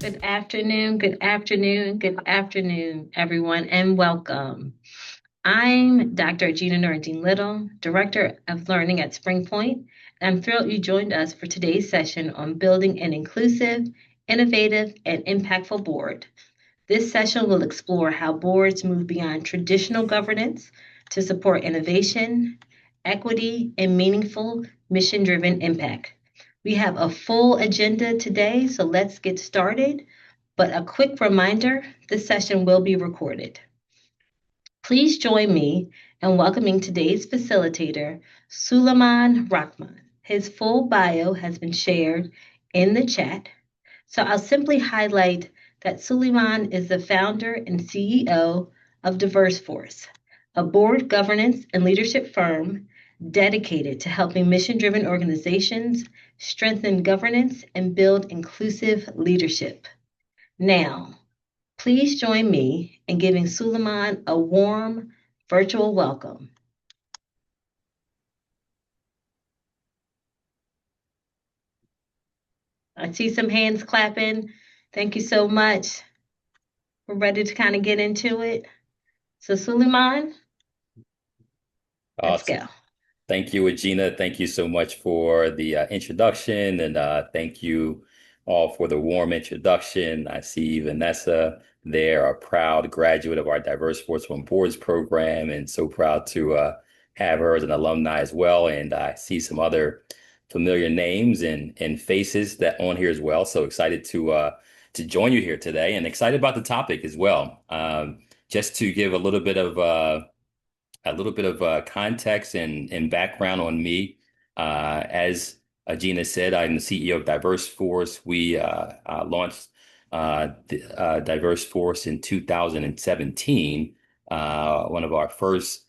Good afternoon, good afternoon, everyone, and welcome. I'm Dr. Gina Norantine Little, Director of Learning at Springpoint, and I'm thrilled you joined us for today's session on building an inclusive, innovative, and impactful board. This session will explore how boards move beyond traditional governance to support innovation, equity, and meaningful mission driven impact. We have a full agenda today, so let's get started. But a quick reminder, this session will be recorded. Please join me in welcoming today's facilitator, Suleiman Rahman. His full bio has been shared in the chat, so I'll simply highlight that Suleiman is the founder and CEO of Diverse Force, a board governance and leadership firm dedicated to helping mission-driven organizations strengthen governance and build inclusive leadership. Now, please join me in giving Suleiman a warm virtual welcome. I see some hands clapping. Thank you so much. We're ready to kind of get into it. So Suleiman, let's Awesome. go. Thank you, Regina. Thank you so much for the introduction, and thank you all for the warm introduction. I see Vanessa there, a proud graduate of our Diverse Sports on Boards program, and so proud to have her as an alumni as well. And I see some other familiar names and faces that on here as well. So excited to join you here today, and excited about the topic as well. Just to give a little bit of context and background on me. As Gina said, I'm the CEO of Diverse Force. We launched Diverse Force in 2017. One of our first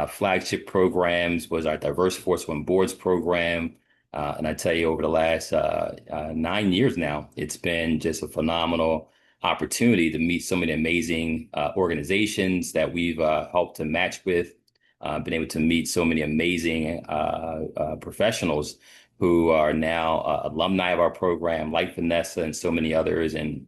flagship programs was our Diverse Force on Boards program. And I tell you, over the last 9 years now, it's been just a phenomenal opportunity to meet so many amazing organizations that we've helped to match with, been able to meet so many amazing professionals who are now alumni of our program, like Vanessa and so many others, and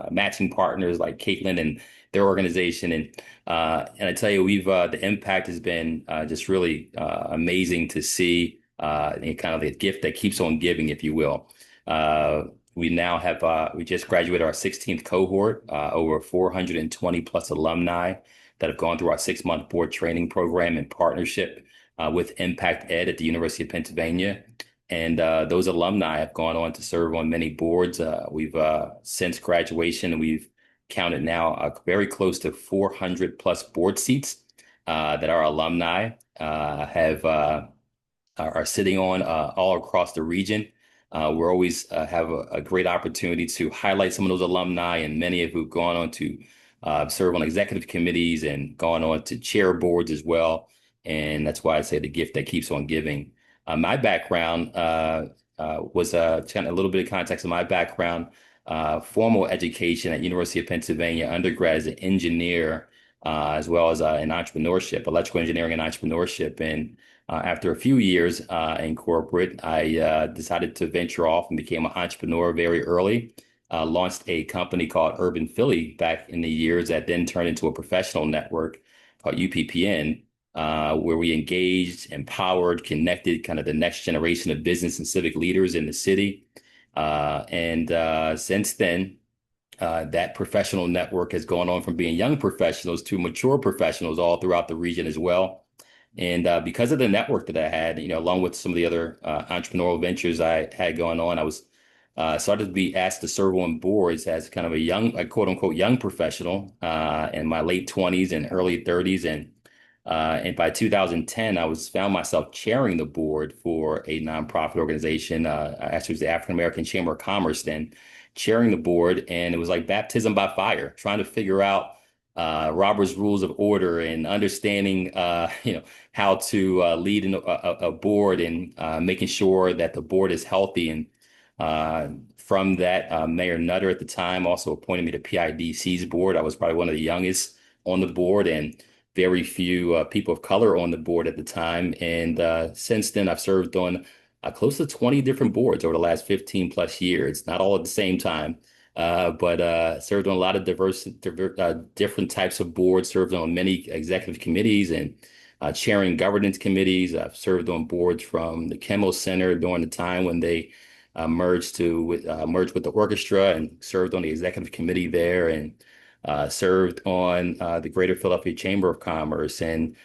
matching partners like Caitlin and their organization. And I tell you, we've the impact has been just really amazing to see, and kind of the gift that keeps on giving, if you will. We now have we just graduated our 16th cohort, over 420 plus alumni that have gone through our 6-month board training program in partnership with Impact Ed at the University of Pennsylvania. And those alumni have gone on to serve on many boards. We've since graduation, we've counted now very close to 400 plus board seats that our alumni have are sitting on all across the region. We're always have a great opportunity to highlight some of those alumni, and many of who've gone on to serve on executive committees and gone on to chair boards as well. And that's why I say the gift that keeps on giving. My background was kind of a little bit of context of my background, formal education at University of Pennsylvania, undergrad as an engineer, as well as in entrepreneurship, electrical engineering and entrepreneurship. And after a few years in corporate, I decided to venture off and became an entrepreneur very early. Launched a company called Urban Philly back in the years that then turned into a professional network called UPPN, where we engaged, empowered, connected kind of the next generation of business and civic leaders in the city. And since then, that professional network has gone on from being young professionals to mature professionals all throughout the region as well. And because of the network that I had, along with some of the other entrepreneurial ventures I had going on, I was started to be asked to serve on boards as kind of a quote unquote young professional in my late 20s and early 30s. And by 2010, I was found myself chairing the board for a nonprofit organization. Actually, it was the African American Chamber of Commerce then, chairing the board, and it was like baptism by fire, trying to figure out Robert's Rules of Order and understanding, how to lead a board and making sure that the board is healthy. And from that, Mayor Nutter at the time also appointed me to PIDC's board. I was probably one of the youngest on the board, and very few people of color on the board at the time. And since then, I've served on close to 20 different boards over the last 15 plus years, not all at the same time. but served on a lot of different types of boards, served on many executive committees and chairing governance committees. I've served on boards from the Kimmel Center during the time when they merged with the orchestra, and served on the executive committee there, and served on the Greater Philadelphia Chamber of Commerce. And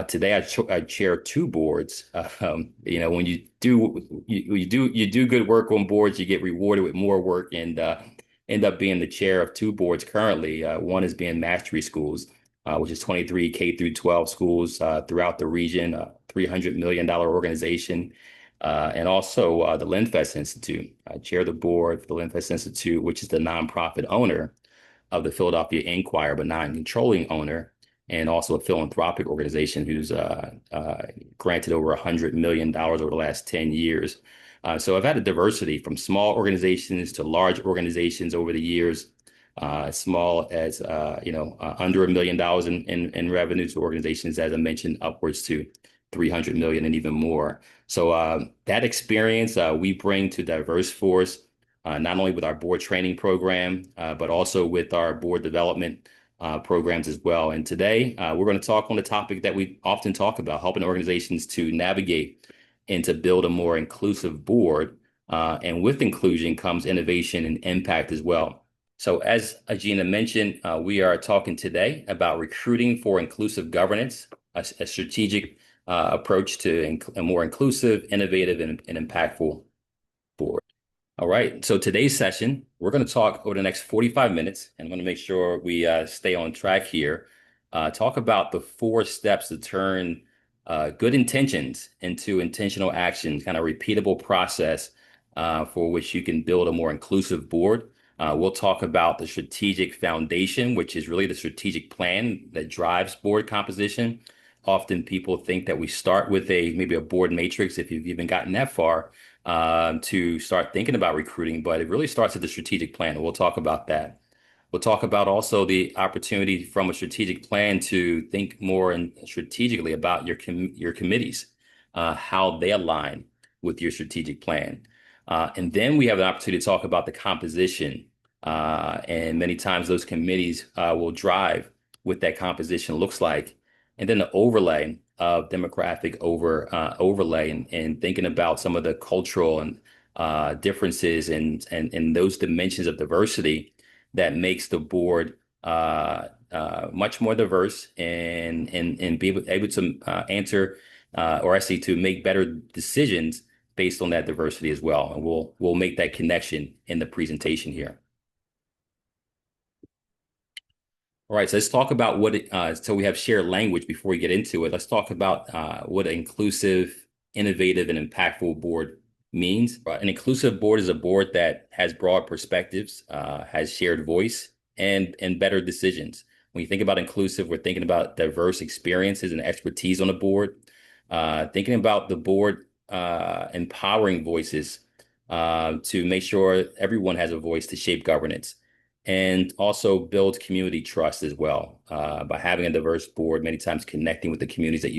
today I chair two boards. When you do good work on boards, you get rewarded with more work, and end up being the chair of two boards currently. One is being Mastery Schools, which is 23 K through 12 schools throughout the region, a $300 million organization. And also the Linfest Institute. I chair the board for the Linfest Institute, which is the nonprofit owner of the Philadelphia Inquirer, but non-controlling owner, and also a philanthropic organization who's granted over $100 million over the last 10 years. So I've had a diversity from small organizations to large organizations over the years, as small as under $1 million in revenue, to organizations, as I mentioned, upwards to 300 million and even more. So that experience we bring to Diverse Force, not only with our board training program, but also with our board development programs as well. And today we're going to talk on the topic that we often talk about, helping organizations to navigate and to build a more inclusive board. And with inclusion comes innovation and impact as well. So as Agina mentioned, we are talking today about recruiting for inclusive governance, a strategic approach to a more inclusive, innovative, and impactful board. All right. So today's session, we're going to talk over the next 45 minutes, and I'm going to make sure we stay on track here. Talk about the 4 steps to turn good intentions into intentional actions, kind of repeatable process for which you can build a more inclusive board. We'll talk about the strategic foundation, which is really the strategic plan that drives board composition. Often people think that we start with maybe a board matrix, if you've even gotten that far, to start thinking about recruiting, but it really starts with the strategic plan. And we'll talk about that. We'll talk about also the opportunity from a strategic plan to think more and strategically about your committees, how they align with your strategic plan. And then we have an opportunity to talk about the composition. And many times those committees will drive what that composition looks like. And then the overlay of demographic overlay, and thinking about some of the cultural and differences and those dimensions of diversity that makes the board much more diverse, and be able to answer or actually to make better decisions based on that diversity as well. And we'll make that connection in the presentation here. All right, so let's talk about so we have shared language before we get into it. Let's talk about what an inclusive, innovative, and impactful board means. An inclusive board is a board that has broad perspectives, has shared voice, and better decisions. When you think about inclusive, we're thinking about diverse experiences and expertise on the board, thinking about the board empowering voices to make sure everyone has a voice to shape governance, and also build community trust as well. By having a diverse board, many times connecting with the communities that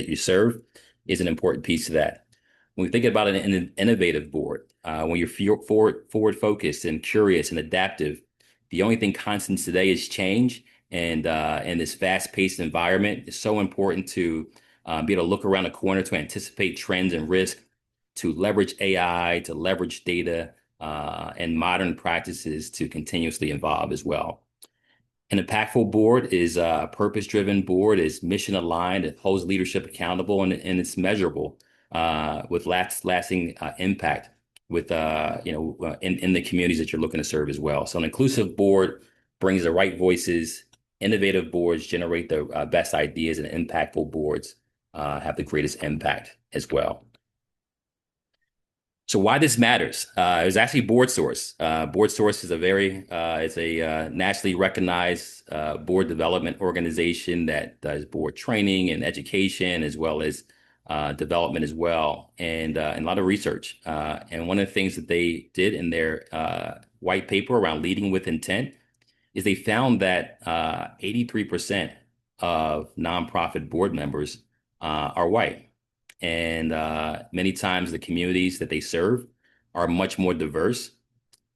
you serve is an important piece of that. When we think about an innovative board, when you're forward focused and curious and adaptive, the only thing constant today is change. And in this fast paced environment, it's so important to be able to look around the corner to anticipate trends and risk, to leverage AI, to leverage data, and modern practices to continuously evolve as well. An impactful board is a purpose-driven board, is mission aligned, it holds leadership accountable, and it's measurable with lasting impact with in the communities that you're looking to serve as well. So an inclusive board brings the right voices. Innovative boards generate the best ideas, and impactful boards have the greatest impact as well. So why this matters? It was actually BoardSource. BoardSource is a nationally recognized board development organization that does board training and education, as well as development as well, and a lot of research. And one of the things that they did in their white paper around leading with intent is they found that 83% of nonprofit board members are white. And many times the communities that they serve are much more diverse.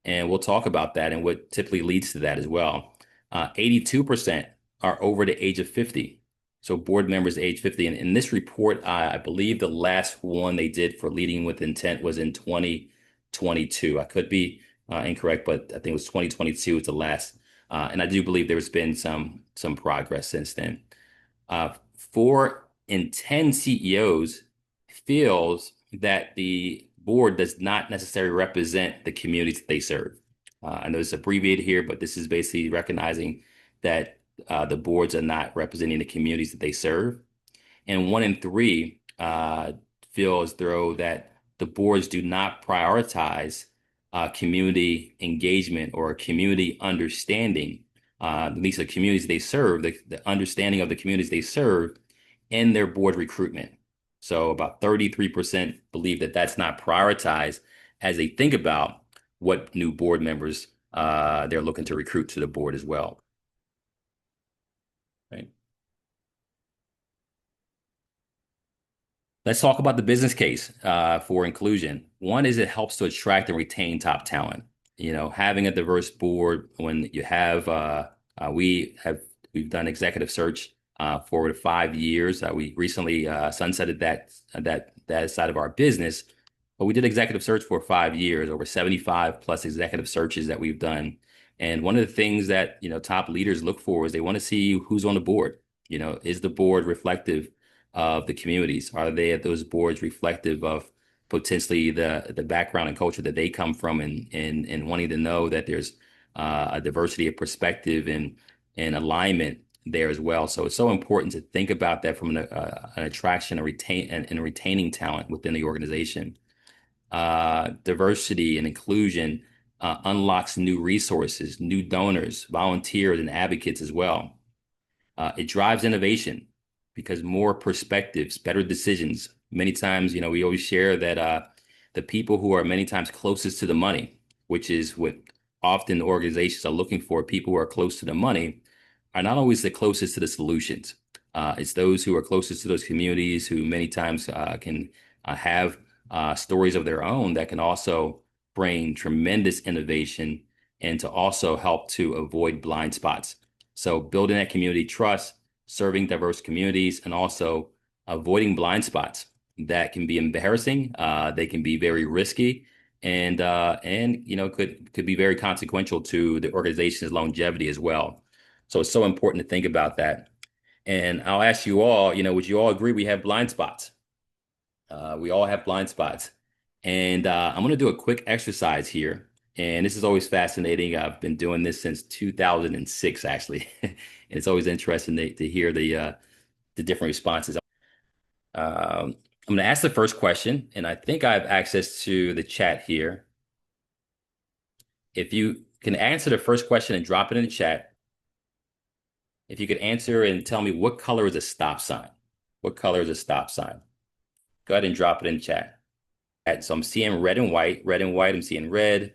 And we'll talk about that and what typically leads to that as well. 82% are over the age of 50. So board members age 50. And in this report, I believe the last one they did for leading with intent was in 2022. I could be incorrect, but I think it was 2022 was the last. And I do believe there's been some progress since then. 4 in 10 CEOs feels that the board does not necessarily represent the communities that they serve. I know it's abbreviated here, but this is basically recognizing that the boards are not representing the communities that they serve. And 1 in 3 feel as though that the boards do not prioritize community engagement or community understanding, at least the communities they serve, the understanding of the communities they serve in their board recruitment. So about 33% believe that that's not prioritized as they think about what new board members they're looking to recruit to the board as well. Right. Let's talk about the business case for inclusion. One is it helps to attract and retain top talent. Having a diverse board when you have we've done executive search for over 5 years. We recently sunsetted that side of our business, but we did executive search for 5 years, over 75 plus executive searches that we've done. And one of the things that top leaders look for is they want to see who's on the board. Is the board reflective of the communities? Are they at those boards reflective of potentially the background and culture that they come from, and wanting to know that there's a diversity of perspective and alignment there as well. So it's so important to think about that from an attraction and retaining talent within the organization. Diversity and inclusion unlocks new resources, new donors, volunteers, and advocates as well. It drives innovation because more perspectives, better decisions. Many times, we always share that the people who are many times closest to the money, which is what often organizations are looking for, people who are close to the money, are not always the closest to the solutions. It's those who are closest to those communities who many times can have stories of their own that can also bring tremendous innovation and to also help to avoid blind spots. So building that community trust, serving diverse communities, and also avoiding blind spots that can be embarrassing. They can be very risky, and could be very consequential to the organization's longevity as well. So it's so important to think about that. And I'll ask you all, would you all agree we have blind spots? We all have blind spots. And I'm going to do a quick exercise here. And this is always fascinating. I've been doing this since 2006, actually. And it's always interesting to hear the different responses. I'm going to ask the first question, and I think I have access to the chat here. If you can answer the first question and drop it in the chat. If you could answer and tell me what color is a stop sign. What color is a stop sign? Go ahead and drop it in the chat. So I'm seeing red and white, I'm seeing red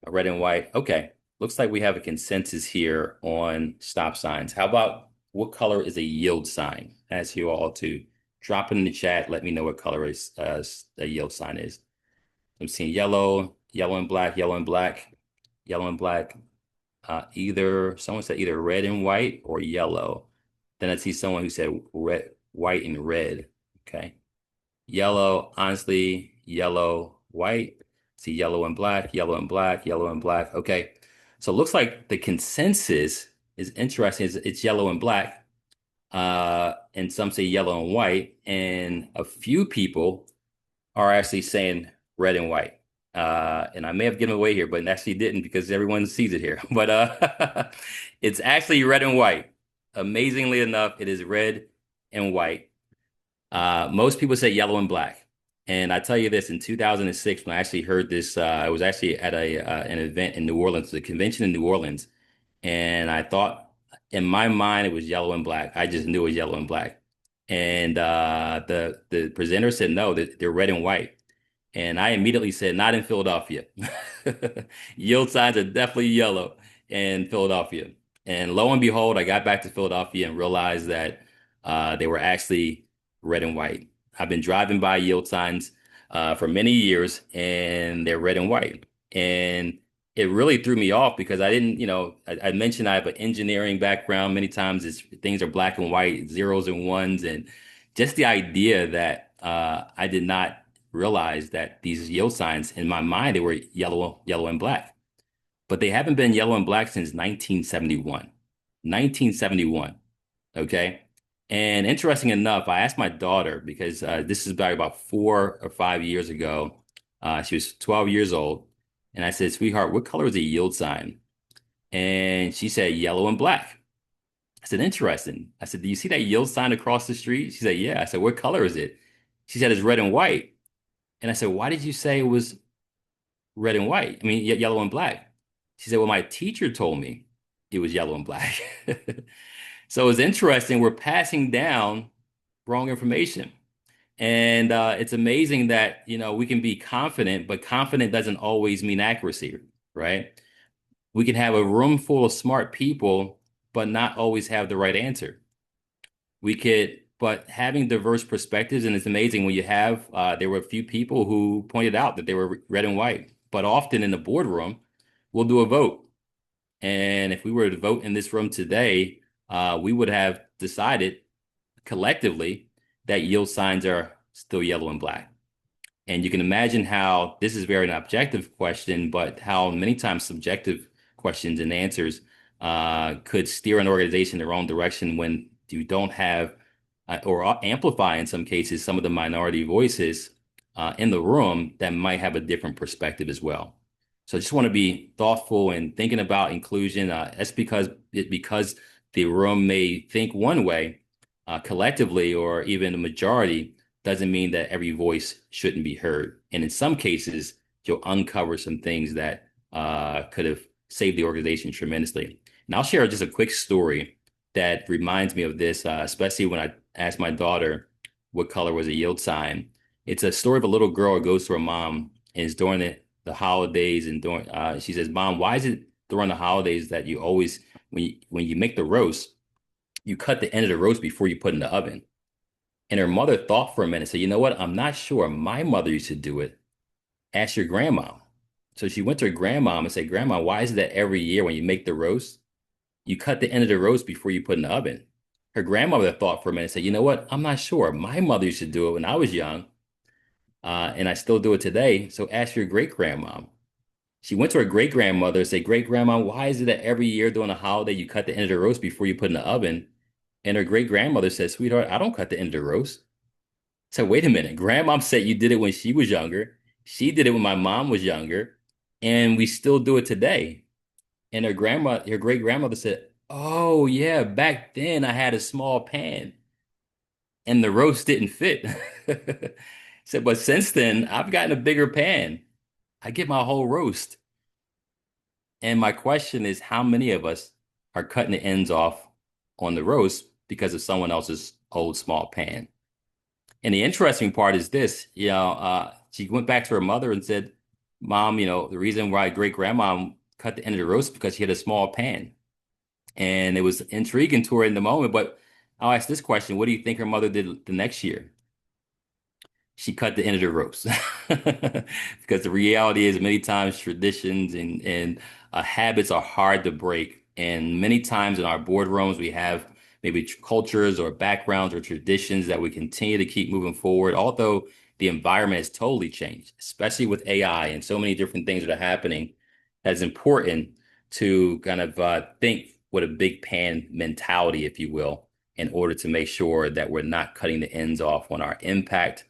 and white. Okay. Looks like we have a consensus here on stop signs. How about what color is a yield sign? I ask you all to drop it in the chat. Let me know what color is a yield sign is. I'm seeing yellow, yellow and black, yellow and black, yellow and black. Someone said either red and white or yellow. Then I see someone who said red, white and red. Okay. Yellow, honestly, yellow, white. See yellow and black, yellow and black, yellow and black. Okay. So it looks like the consensus is interesting. It's yellow and black. And some say yellow and white. And a few people are actually saying red and white. And I may have given away here, but actually didn't because everyone sees it here. But it's actually red and white. Amazingly enough, it is red and white. Most people say yellow and black. And I tell you this, in 2006, when I actually heard this, I was actually at an event in New Orleans, a convention in New Orleans. And I thought in my mind it was yellow and black. I just knew it was yellow and black. And the presenter said, no, they're red and white. And I immediately said, not in Philadelphia. Yield signs are definitely yellow in Philadelphia. And lo and behold, I got back to Philadelphia and realized that they were actually red and white. I've been driving by yield signs for many years, and they're red and white. And it really threw me off because I didn't, I mentioned I have an engineering background. Many times things are black and white, zeros and ones, and just the idea that I did not realize that these yield signs in my mind they were yellow and black, but they haven't been yellow and black since 1971. 1971. Okay. And interesting enough, I asked my daughter because this is about 4 or 5 years ago. She was 12 years old. And I said, sweetheart, what color is a yield sign? And she said, yellow and black. I said, interesting. I said, do you see that yield sign across the street? She said, yeah. I said, what color is it? She said, it's red and white. And I said, why did you say it was red and white? I mean, yellow and black. She said, well, my teacher told me it was yellow and black. So it's interesting. We're passing down wrong information. And it's amazing that, we can be confident, but confident doesn't always mean accuracy, right? We can have a room full of smart people, but not always have the right answer. But having diverse perspectives, and it's amazing when there were a few people who pointed out that they were red and white, but often in the boardroom, we'll do a vote. And if we were to vote in this room today, we would have decided collectively that yield signs are still yellow and black. And you can imagine how this is very an objective question, but how many times subjective questions and answers could steer an organization in the wrong direction when you don't have or amplify in some cases some of the minority voices in the room that might have a different perspective as well. So I just want to be thoughtful and thinking about inclusion. That's because the room may think one way collectively or even a majority doesn't mean that every voice shouldn't be heard. And in some cases, you'll uncover some things that could have saved the organization tremendously. And I'll share just a quick story that reminds me of this, especially when I asked my daughter what color was a yield sign. It's a story of a little girl who goes to her mom and it's during the holidays and she says, Mom, why is it during the holidays that you always, when you make the roast, you cut the end of the roast before you put it in the oven? And her mother thought for a minute, said, you know what? I'm not sure. My mother used to do it. Ask your grandma. So she went to her grandma and said, Grandma, why is it that every year when you make the roast, you cut the end of the roast before you put it in the oven? Her grandmother thought for a minute and said, you know what? I'm not sure. My mother used to do it when I was young, and I still do it today. So ask your great grandma. She went to her great grandmother and said, Great grandma, why is it that every year during a holiday you cut the end of the roast before you put it in the oven? And her great grandmother said, Sweetheart, I don't cut the end of the roast. So wait a minute. Grandma said you did it when she was younger. She did it when my mom was younger, and we still do it today. And her great grandmother said, Oh yeah, back then I had a small pan and the roast didn't fit. Said, but since then I've gotten a bigger pan. I get my whole roast. And my question is, how many of us are cutting the ends off on the roast because of someone else's old small pan? And the interesting part is this, she went back to her mother and said, Mom, the reason why great grandma cut the end of the roast because she had a small pan. And it was intriguing to her in the moment. But I'll ask this question. What do you think her mother did the next year? She cut the end of the ropes because the reality is many times traditions and habits are hard to break. And many times in our boardrooms, we have maybe cultures or backgrounds or traditions that we continue to keep moving forward, although the environment has totally changed, especially with AI and so many different things that are happening. That's important to kind of think with a big pan mentality, if you will, in order to make sure that we're not cutting the ends off on our impact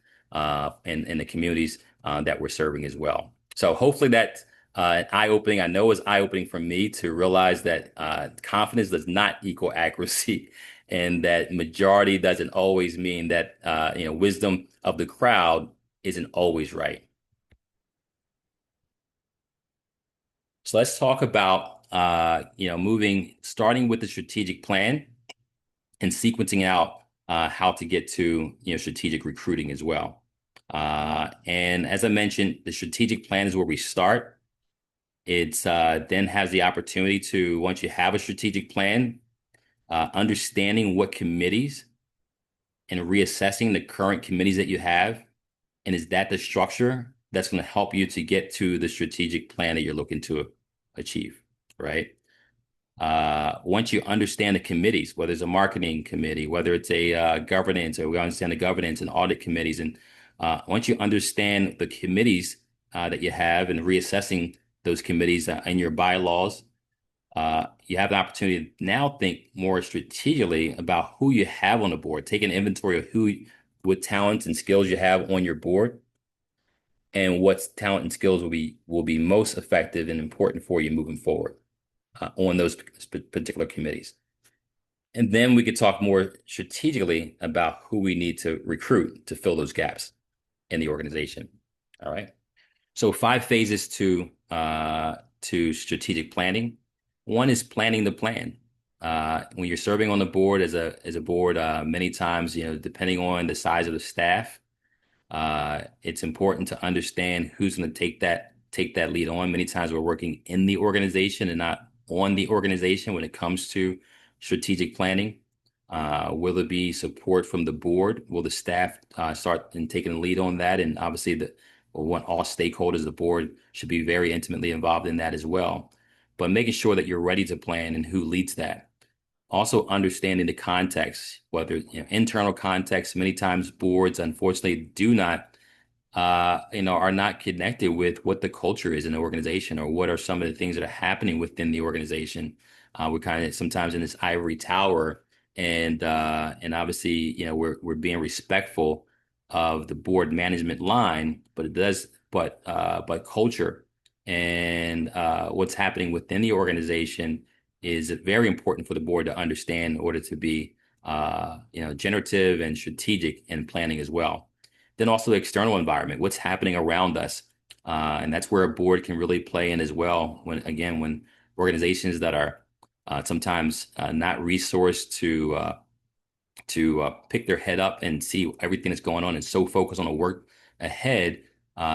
in the communities that we're serving as well. So hopefully that's eye-opening. I know it's eye-opening for me to realize that confidence does not equal accuracy, and that majority doesn't always mean that wisdom of the crowd isn't always right. So let's talk about starting with the strategic plan and sequencing out how to get to strategic recruiting as well. And as I mentioned, the strategic plan is where we start. It's then has the opportunity to, once you have a strategic plan, understanding what committees and reassessing the current committees that you have. And is that the structure that's going to help you to get to the strategic plan that you're looking to achieve, right? Once you understand the committees, whether it's a marketing committee, whether it's a governance, or we understand the governance and audit committees, and once you understand the committees that you have and reassessing those committees in your bylaws, you have the opportunity to now think more strategically about who you have on the board, take an inventory of what talents and skills you have on your board, and what talent and skills will be most effective and important for you moving forward on those particular committees. And then we could talk more strategically about who we need to recruit to fill those gaps in the organization. All right. So 5 phases to strategic planning. One is planning the plan. When you're serving on the board as a board, many times, depending on the size of the staff, it's important to understand who's going to take that lead on. Many times we're working in the organization and not on the organization when it comes to strategic planning. Will there be support from the board? Will the staff start and taking the lead on that? And obviously, we want all stakeholders, the board should be very intimately involved in that as well. But making sure that you're ready to plan and who leads that. Also understanding the context, whether internal context. Many times boards, unfortunately, do not, are not connected with what the culture is in the organization or what are some of the things that are happening within the organization. We're kind of sometimes in this ivory tower, and obviously, we're being respectful of the board management line, but culture and what's happening within the organization is very important for the board to understand in order to be, generative and strategic in planning as well. Then also the external environment, what's happening around us. And that's where a board can really play in as well. When organizations that are sometimes not resourced to pick their head up and see everything that's going on and so focused on the work ahead,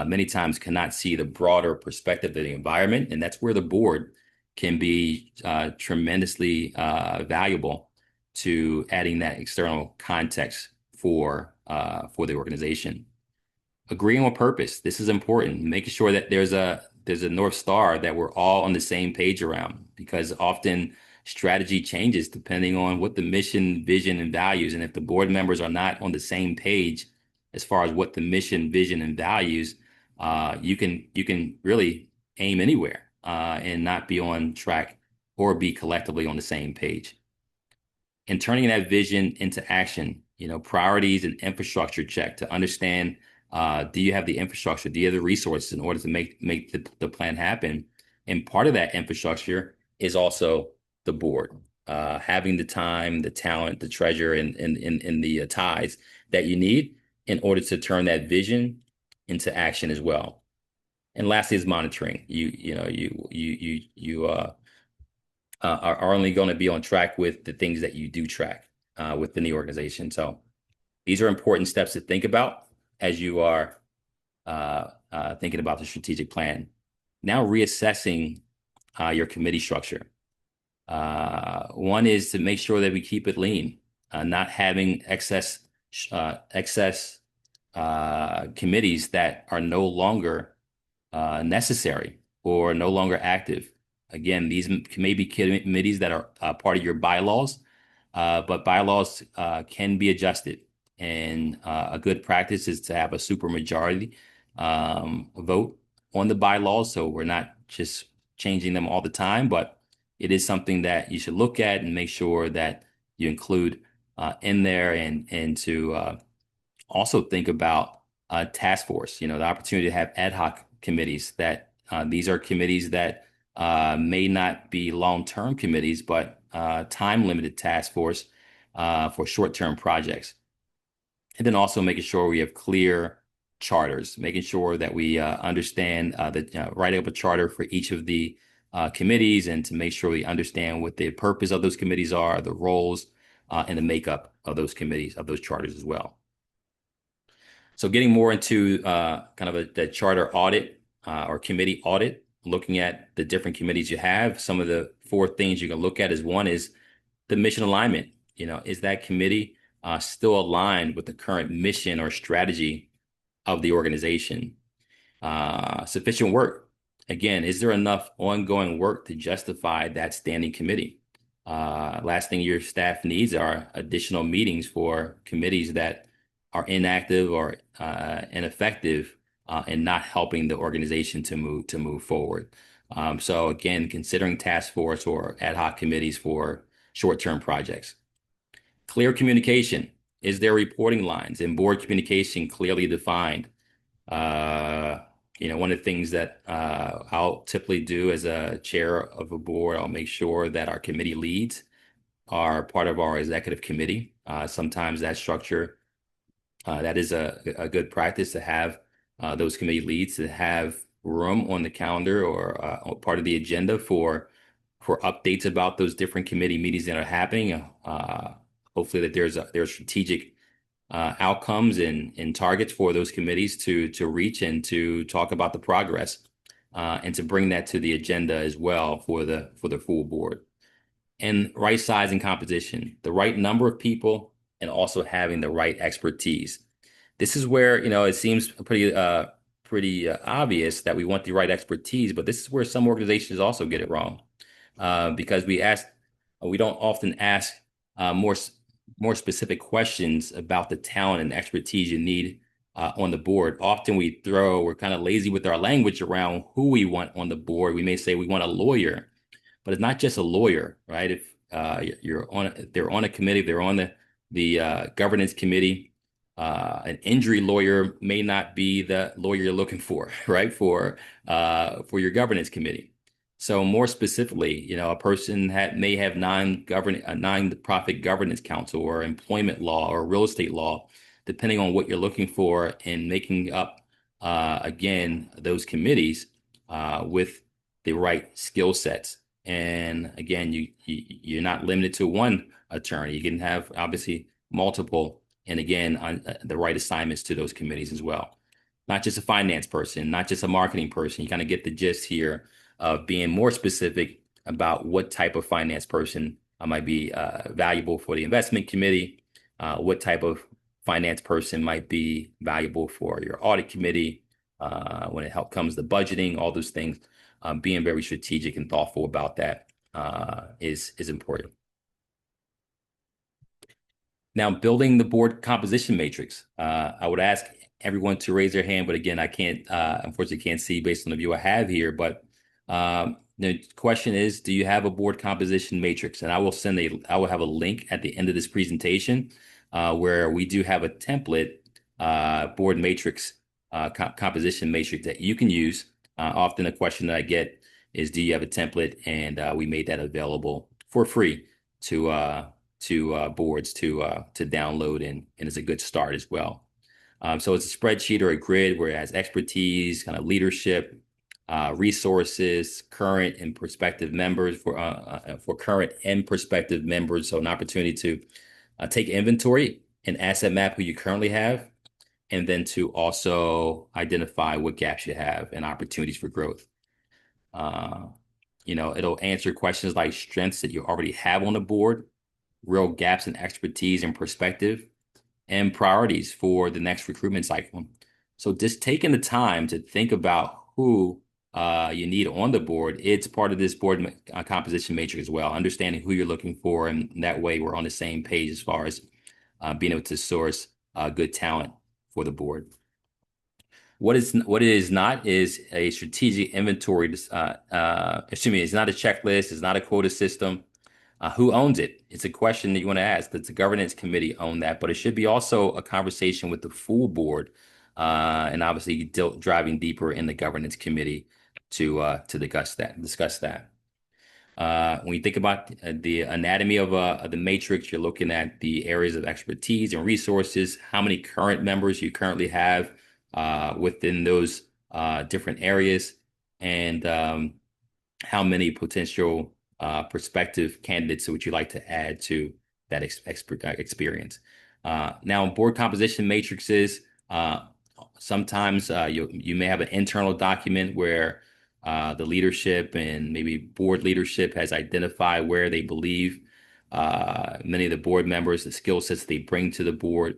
many times cannot see the broader perspective of the environment. And that's where the board can be tremendously valuable to adding that external context for the organization. Agreeing on purpose. This is important. Making sure that there's a North Star that we're all on the same page around, because often strategy changes depending on what the mission, vision, and values. And if the board members are not on the same page as far as what the mission, vision, and values, you can really aim anywhere and not be on track or be collectively on the same page. And turning that vision into action, priorities and infrastructure check to understand, do you have the infrastructure? Do you have the resources in order to make the plan happen? And part of that infrastructure is also the board, having the time, the talent, the treasure, and the ties that you need in order to turn that vision into action as well. And lastly is monitoring. You are only going to be on track with the things that you do track within the organization. So these are important steps to think about as you are thinking about the strategic plan. Now reassessing your committee structure. One is to make sure that we keep it lean, not having excess committees that are no longer necessary or no longer active. Again, these may be committees that are part of your bylaws, but bylaws can be adjusted. And a good practice is to have a supermajority vote on the bylaws. So we're not just changing them all the time, but it is something that you should look at and make sure that you include in there, and to also think about task force, the opportunity to have ad hoc committees that these are committees that may not be long-term committees, but time-limited task force for short-term projects. And then also making sure we have clear charters, making sure that we understand writing up a charter for each of the committees, and to make sure we understand what the purpose of those committees are, the roles, and the makeup of those committees, of those charters as well. So getting more into kind of the charter audit or committee audit, looking at the different committees you have. Some of the 4 things you can look at is, one is the mission alignment. Is that committee still aligned with the current mission or strategy of the organization? Sufficient work. again, is there enough ongoing work to justify that standing committee? Last thing your staff needs are additional meetings for committees that are inactive or ineffective and not helping the organization to move forward. So again, considering task force or ad hoc committees for short-term projects. Clear communication. Is there reporting lines and board communication clearly defined? Uh, one of the things that I'll typically do as a chair of a board, I'll make sure that our committee leads are part of our executive committee. Sometimes that structure, that is a good practice to have those committee leads to have room on the calendar or part of the agenda for updates about those different committee meetings that are happening. Hopefully that there's strategic outcomes and targets for those committees to reach and to talk about the progress and to bring that to the agenda as well for the full board. And right size and composition, the right number of people, and also having the right expertise. This is where, it seems pretty obvious that we want the right expertise, but this is where some organizations also get it wrong because we don't often ask more specific questions about the talent and expertise you need on the board. Often we're kind of lazy with our language around who we want on the board. We may say we want a lawyer, but it's not just a lawyer, right? If if they're on a committee, if they're on the governance committee, an injury lawyer may not be the lawyer you're looking for, right? For your governance committee. So more specifically, a person may have a non-profit governance council or employment law or real estate law, depending on what you're looking for in making up, again, those committees with the right skill sets. And again, you're not limited to one attorney. You can have obviously multiple, and again, on the right assignments to those committees as well. Not just a finance person, not just a marketing person. You kind of get the gist here of being more specific about what type of finance person might be valuable for the investment committee, what type of finance person might be valuable for your audit committee, when it comes to budgeting, all those things. Being very strategic and thoughtful about that is important. Now, building the board composition matrix. I would ask everyone to raise their hand, but again, I can't, unfortunately, can't see based on the view I have here. But the question is, do you have a board composition matrix? And I will have a link at the end of this presentation where we do have a template board matrix composition matrix that you can use. Often a question that I get is, do you have a template? And we made that available for free to boards to download, and it's a good start as well. So it's a spreadsheet or a grid where it has expertise, kind of leadership, resources, current and prospective members for current and prospective members. So an opportunity to take inventory and asset map who you currently have, and then to also identify what gaps you have and opportunities for growth. It'll answer questions like strengths that you already have on the board, real gaps in expertise and perspective, and priorities for the next recruitment cycle. So just taking the time to think about who you need on the board, it's part of this board composition matrix as well, understanding who you're looking for, and that way we're on the same page as far as being able to source good talent for the board. What it is not is a strategic inventory. It's not a checklist. It's not a quota system. Who owns it? It's a question that you want to ask. Does the governance committee own that? But it should be also a conversation with the full board, and obviously driving deeper in the governance committee to discuss that. When you think about the anatomy of the matrix, you're looking at the areas of expertise and resources, how many current members you currently have within those different areas, and how many potential prospective candidates would you like to add to that experience. Now, board composition matrices, sometimes you may have an internal document where the leadership and maybe board leadership has identified where they believe many of the board members, the skill sets they bring to the board.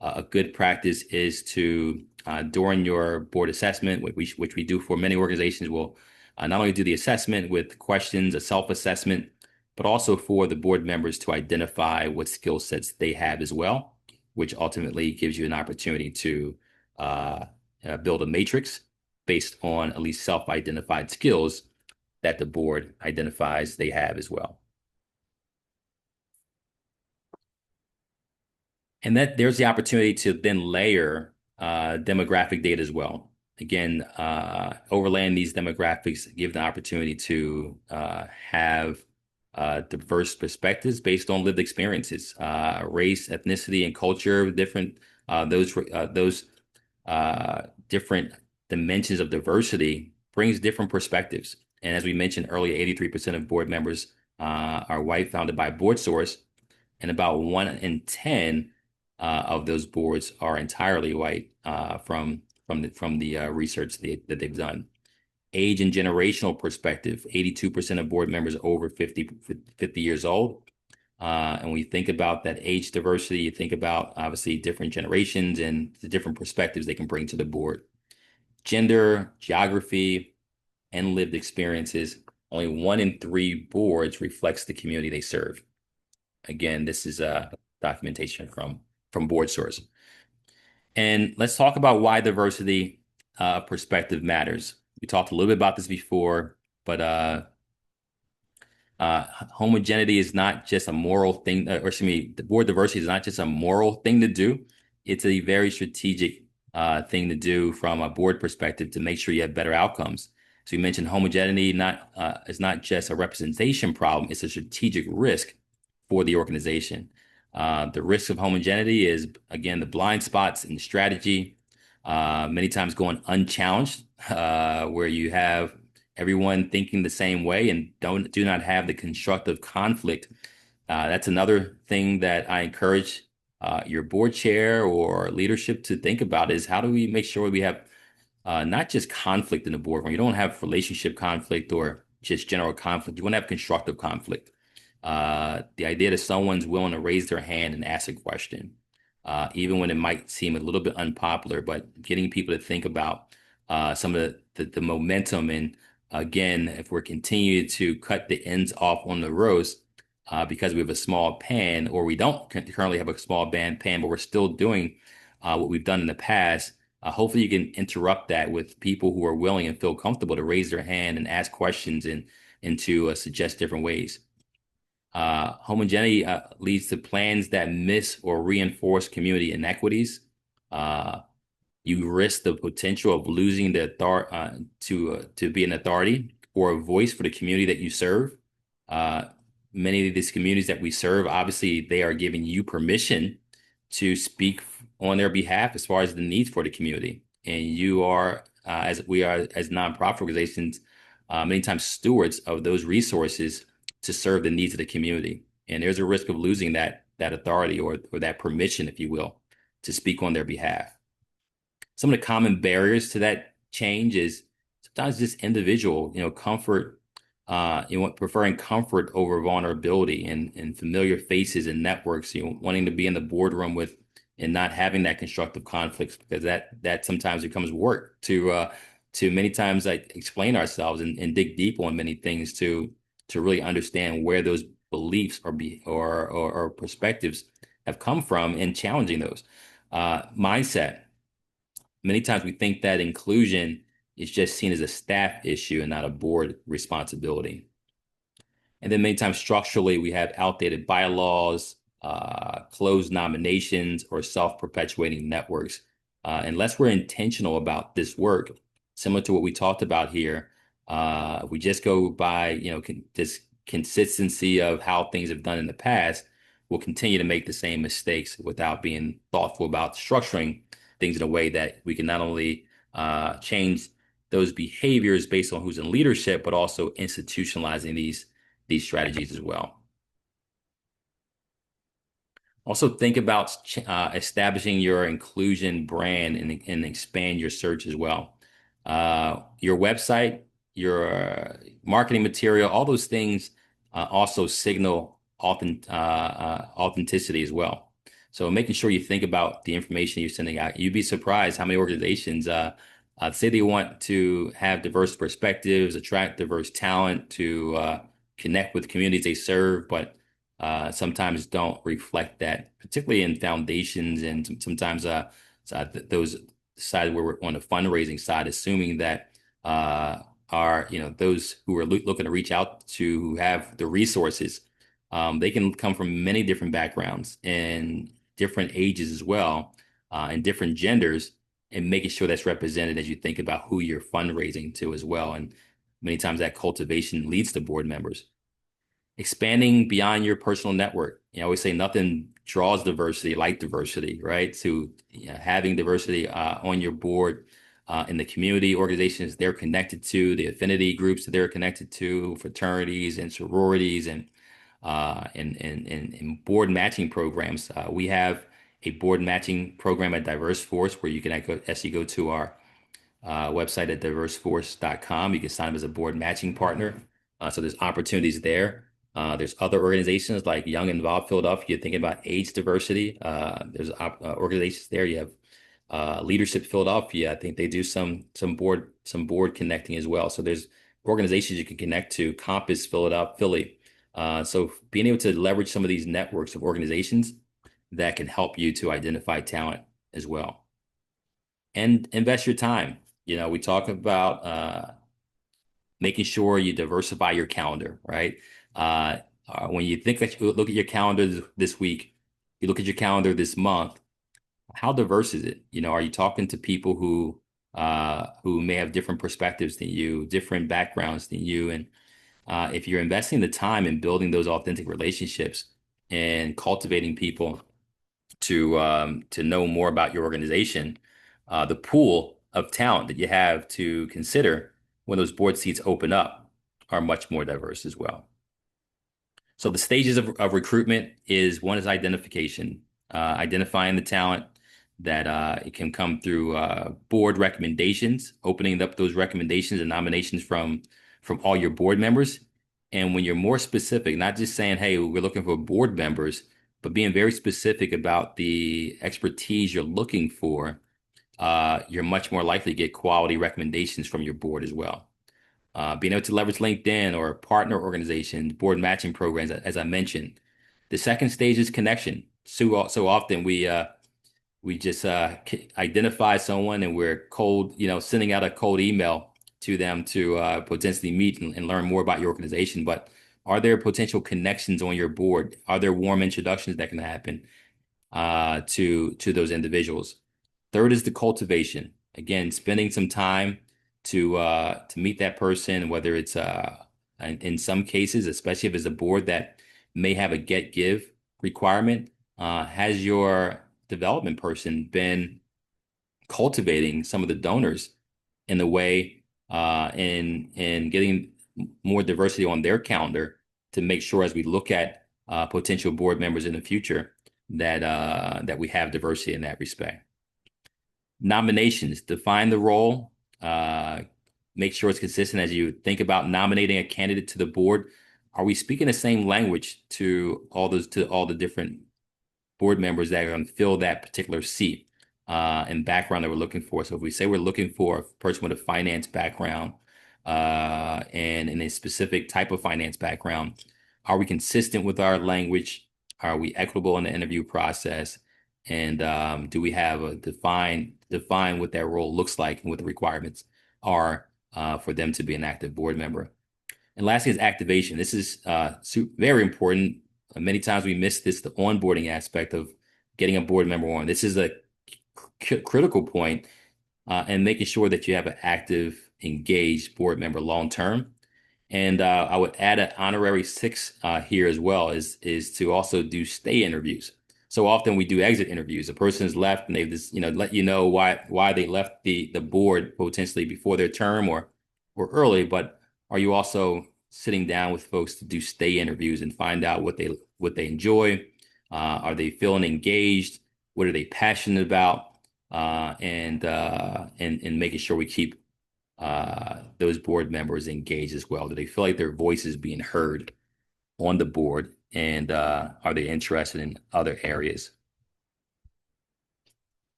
A good practice is to, during your board assessment, which we do for many organizations, will not only do the assessment with questions, a self-assessment, but also for the board members to identify what skill sets they have as well, which ultimately gives you an opportunity to build a matrix based on at least self-identified skills that the board identifies they have as well. And that there's the opportunity to then layer demographic data as well. Again, overlaying these demographics give the opportunity to have diverse perspectives based on lived experiences, race, ethnicity, and culture, different those different dimensions of diversity brings different perspectives. And as we mentioned earlier, 83% of board members are white, founded by BoardSource, and about 1 in 10 of those boards are entirely white from the research that they've done. Age and generational perspective, 82% of board members are over 50 years old. And when you think about that age diversity, you think about obviously different generations and the different perspectives they can bring to the board. Gender, geography, and lived experiences, only 1 in 3 boards reflects the community they serve. Again, this is documentation from BoardSource. And let's talk about why diversity perspective matters. We talked a little bit about this before, but homogeneity is not just a moral thing, or excuse me, the board diversity is not just a moral thing to do. It's a very strategic thing to do from a board perspective to make sure you have better outcomes. So you mentioned homogeneity is not just a representation problem, it's a strategic risk for the organization. The risk of homogeneity is, again, the blind spots in strategy, many times going unchallenged, where you have everyone thinking the same way and do not have the constructive conflict. That's another thing that I encourage your board chair or leadership to think about is how do we make sure we have not just conflict in the boardroom. You don't have relationship conflict or just general conflict. You want to have constructive conflict. The idea that someone's willing to raise their hand and ask a question, even when it might seem a little bit unpopular, but getting people to think about some of the momentum. And again, if we're continuing to cut the ends off on the roast because we have a small pan, or we don't currently have a small pan, but we're still doing what we've done in the past, hopefully you can interrupt that with people who are willing and feel comfortable to raise their hand and ask questions and to suggest different ways. Homogeneity leads to plans that miss or reinforce community inequities. You risk the potential of losing the authority to be an authority or a voice for the community that you serve. Many of these communities that we serve, obviously, they are giving you permission to speak on their behalf as far as the needs for the community. And you are, as we are as nonprofit organizations, many times stewards of those resources to serve the needs of the community. And there's a risk of losing that authority or that permission, if you will, to speak on their behalf. Some of the common barriers to that change is sometimes just individual, comfort, preferring comfort over vulnerability and familiar faces and networks, wanting to be in the boardroom with and not having that constructive conflicts, because that sometimes becomes work to many times like explain ourselves and dig deep on many things to really understand where those beliefs or perspectives have come from and challenging those. Mindset. Many times we think that inclusion is just seen as a staff issue and not a board responsibility. And then many times structurally, we have outdated bylaws, closed nominations, or self-perpetuating networks. Unless we're intentional about this work, similar to what we talked about here, if we just go by, this consistency of how things have done in the past, we'll continue to make the same mistakes without being thoughtful about structuring things in a way that we can not only change those behaviors based on who's in leadership, but also institutionalizing these strategies as well. Also think about establishing your inclusion brand and expand your search as well. Your website, your marketing material, all those things also signal authenticity as well. So making sure you think about the information you're sending out. You'd be surprised how many organizations say they want to have diverse perspectives, attract diverse talent to connect with communities they serve, but sometimes don't reflect that, particularly in foundations and sometimes those side where we're on the fundraising side, assuming that uh, are those who are looking to reach out to who have the resources. They can come from many different backgrounds and different ages as well, and different genders, and making sure that's represented as you think about who you're fundraising to as well. And many times that cultivation leads to board members. Expanding beyond your personal network. I always say nothing draws diversity like diversity, right? So having diversity on your board, in the community organizations they're connected to, the affinity groups that they're connected to, fraternities and sororities, and board matching programs. We have a board matching program at Diverse Force where you can actually go to our website at diverseforce.com. You can sign up as a board matching partner. So there's opportunities there. There's other organizations like Young Involved Philadelphia. You're thinking about age diversity. There's organizations there. You have Leadership Philadelphia. I think they do some board connecting as well. So there's organizations you can connect to. Compass Philadelphia, Philly. So being able to leverage some of these networks of organizations that can help you to identify talent as well and invest your time. We talk about making sure you diversify your calendar, right? When you think that you look at your calendar this week, you look at your calendar this month, how diverse is it? Are you talking to people who may have different perspectives than you, different backgrounds than you? And if you're investing the time in building those authentic relationships and cultivating people to know more about your organization, the pool of talent that you have to consider when those board seats open up are much more diverse as well. So the stages of recruitment is one is identification, identifying the talent that it can come through board recommendations, opening up those recommendations and nominations from all your board members. And when you're more specific, not just saying, hey, we're looking for board members, but being very specific about the expertise you're looking for, you're much more likely to get quality recommendations from your board as well. Being able to leverage LinkedIn or partner organizations, board matching programs, as I mentioned. The second stage is connection. So often we just identify someone and we're cold, sending out a cold email to them to potentially meet and learn more about your organization. But are there potential connections on your board? Are there warm introductions that can happen to those individuals? Third is the cultivation. Again, spending some time to meet that person, whether it's in some cases, especially if it's a board that may have a get give requirement, has your development person been cultivating some of the donors in the way in getting more diversity on their calendar to make sure as we look at potential board members in the future that we have diversity in that respect. Nominations, define the role, make sure it's consistent as you think about nominating a candidate to the board. Are we speaking the same language to all the different board members that are going to fill that particular seat and background that we're looking for? So if we say we're looking for a person with a finance background and in a specific type of finance background, are we consistent with our language? Are we equitable in the interview process? And do we have a define what that role looks like and what the requirements are for them to be an active board member? And lastly is activation. This is very important. Many times we miss the onboarding aspect of getting a board member on. This is a critical point, and making sure that you have an active, engaged board member long term. And I would add an honorary six here as well, is to also do stay interviews. So often we do exit interviews. A person's left and they've just, let you know why they left the board potentially before their term or early, but are you also sitting down with folks to do stay interviews and find out what they enjoy? Are they feeling engaged? What are they passionate about? And making sure we keep those board members engaged as well. Do they feel like their voice is being heard on the board? And are they interested in other areas?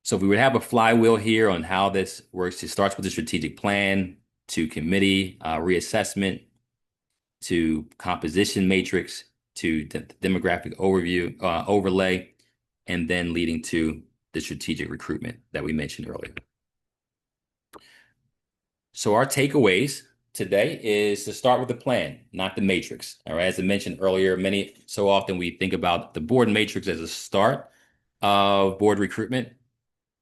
So if we would have a flywheel here on how this works, it starts with the strategic plan to committee reassessment to composition matrix to demographic overview overlay, and then leading to the strategic recruitment that we mentioned earlier. So our takeaways today is to start with the plan, not the matrix. All right, as I mentioned earlier, so often we think about the board matrix as a start of board recruitment,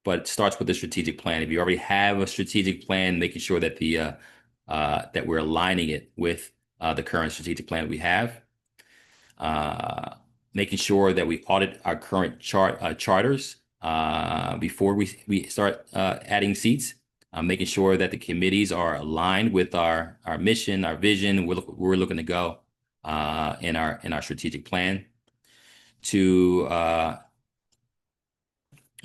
but it starts with the strategic plan. If you already have a strategic plan, making sure that that we're aligning it with the current strategic plan we have, making sure that we audit our current charters before we start adding seats, making sure that the committees are aligned with our mission, our vision, where we're looking to go in our strategic plan, to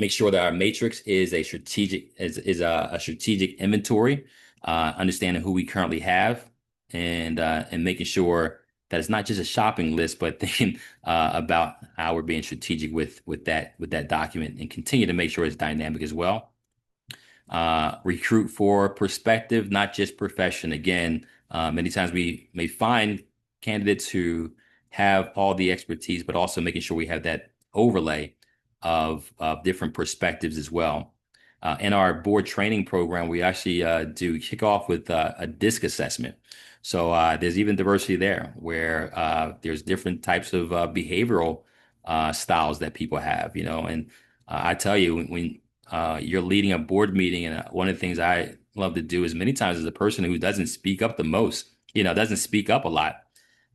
make sure that our matrix is a strategic inventory, understanding who we currently have, and making sure that it's not just a shopping list, but thinking about how we're being strategic with that document, and continue to make sure it's dynamic as well. Recruit for perspective, not just profession. Again, many times we may find candidates who have all the expertise, but also making sure we have that overlay of different perspectives as well. In our board training program, we actually do kick off with a DISC assessment. So there's even diversity there, where there's different types of behavioral styles that people have, and I tell you, when you're leading a board meeting, and one of the things I love to do is many times as a person who doesn't speak up the most, doesn't speak up a lot,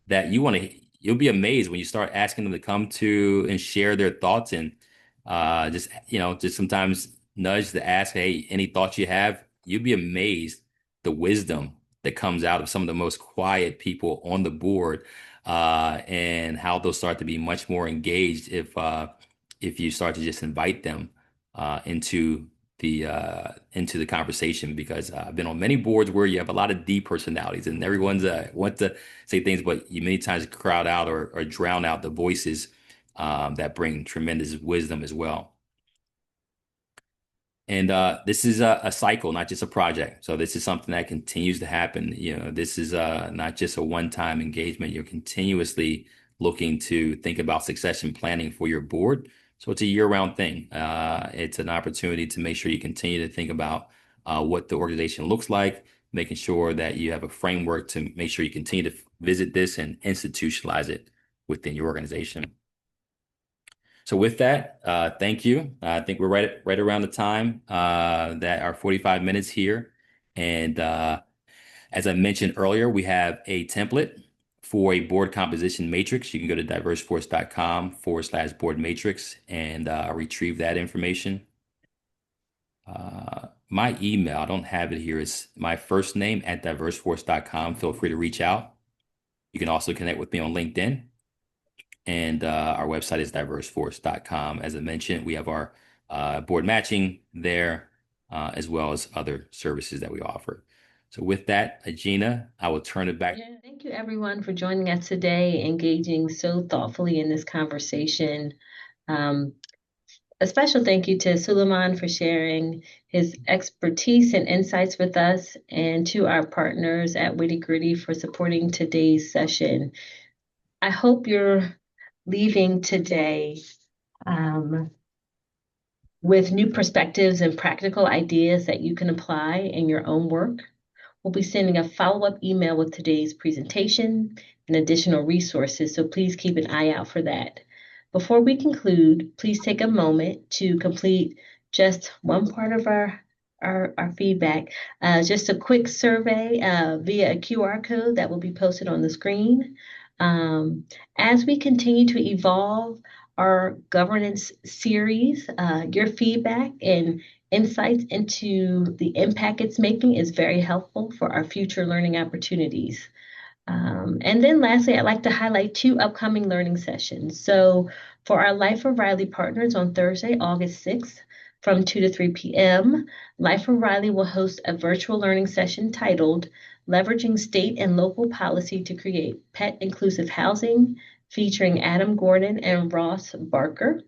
that you'll be amazed when you start asking them to come to and share their thoughts, and just sometimes nudge to ask, hey, any thoughts you have? You'd be amazed the wisdom that comes out of some of the most quiet people on the board, and how they'll start to be much more engaged if you start to just invite them into the conversation. Because I've been on many boards where you have a lot of deep personalities, and everyone's want to say things, but you many times crowd out or drown out the voices that bring tremendous wisdom as well. And this is a cycle, not just a project. So this is something that continues to happen. This is not just a one-time engagement. You're continuously looking to think about succession planning for your board. So it's a year-round thing. It's an opportunity to make sure you continue to think about what the organization looks like, making sure that you have a framework to make sure you continue to visit this and institutionalize it within your organization. So with that, thank you. I think we're right around the time that our 45 minutes here. And as I mentioned earlier, we have a template for a board composition matrix. You can go to diverseforce.com/board matrix and retrieve that information. My email, I don't have it here, is my first name @diverseforce.com. Feel free to reach out. You can also connect with me on LinkedIn. And our website is diverseforce.com. As I mentioned, we have our board matching there, as well as other services that we offer. So with that, Gina, I will turn it back. Yeah, thank you everyone for joining us today, engaging so thoughtfully in this conversation. A special thank you to Suleiman for sharing his expertise and insights with us, and to our partners at Witty Gritty for supporting today's session. I hope you're leaving today with new perspectives and practical ideas that you can apply in your own work. We'll be sending a follow-up email with today's presentation and additional resources, so please keep an eye out for that. Before we conclude, please take a moment to complete just one part of our feedback, just a quick survey via a QR code that will be posted on the screen. As we continue to evolve our governance series, your feedback and insights into the impact it's making is very helpful for our future learning opportunities. And then lastly, I'd like to highlight 2 upcoming learning sessions. So for our Life of Riley partners on Thursday, August 6th, from 2 to 3 p.m., Life of Riley will host a virtual learning session titled Leveraging State and Local Policy to Create Pet Inclusive Housing, featuring Adam Gordon and Ross Barker.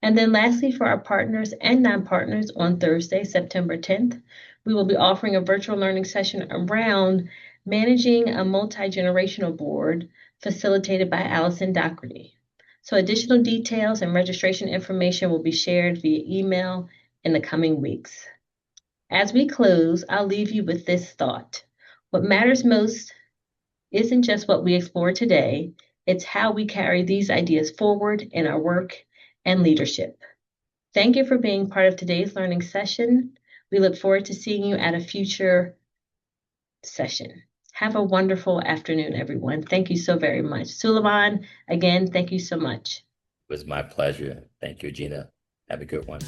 And then lastly, for our partners and non-partners, on Thursday, September 10th, we will be offering a virtual learning session around managing a multi-generational board facilitated by Allison Doherty. So additional details and registration information will be shared via email in the coming weeks. As we close, I'll leave you with this thought. What matters most isn't just what we explore today, it's how we carry these ideas forward in our work and leadership. Thank you for being part of today's learning session. We look forward to seeing you at a future session. Have a wonderful afternoon, everyone. Thank you so very much. Suleiman, again, thank you so much. It was my pleasure. Thank you, Gina. Have a good one.